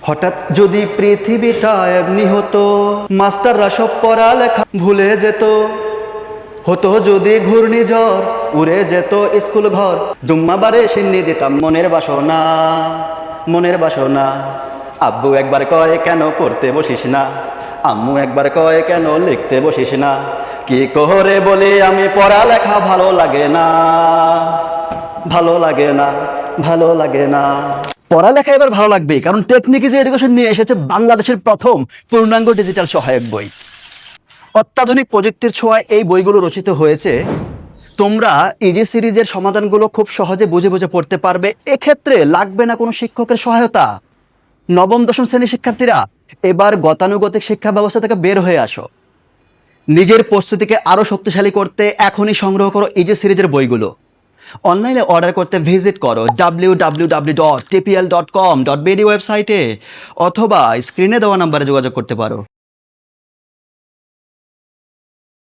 হঠাৎ যদি পৃথিবীটা এমনি হতো, মাস্টাররা সব পড়ালেখা ভুলে যেত, হতো যদি ঘূর্ণিঝড় উড়ে যেত স্কুল ঘর, জুম্মাবারে সিন্নি দিতাম মনের বাসনা, মনের বাসনা। আব্বু একবার কয় কেন পড়তে বসিস না, আম্মু একবার কয় কেন লিখতে বসিস না, কি করে বলি আমি পড়ালেখা ভালো লাগে না, ভালো লাগে না, ভালো লাগে না। পড়ালেখা এবার ভালো লাগবে, কারণ টেকনিক ইজ এডুকেশন নিয়ে এসেছে বাংলাদেশের প্রথম পূর্ণাঙ্গ ডিজিটাল সহায়ক বই। অত্যাধুনিক প্রযুক্তির ছোঁয়ায় এই বইগুলো রচিত হয়েছে। তোমরা ইজি সিরিজের সমাধানগুলো খুব সহজে বুঝে বুঝে পড়তে পারবে। এক্ষেত্রে লাগবে না কোনো শিক্ষকের সহায়তা। নবম দশম শ্রেণীর শিক্ষার্থীরা, এবার গতানুগতিক শিক্ষা ব্যবস্থা থেকে বের হয়ে আসো। নিজের প্রস্তুতিকে আরও শক্তিশালী করতে এখনই সংগ্রহ করো ইজি সিরিজের বইগুলো। অনলাইনে অর্ডার করতে ভিজিট করো www.tpl.com.bd ওয়েবসাইটে, অথবা স্ক্রিনে দেওয়া নাম্বারে যোগাযোগ করতে পারো।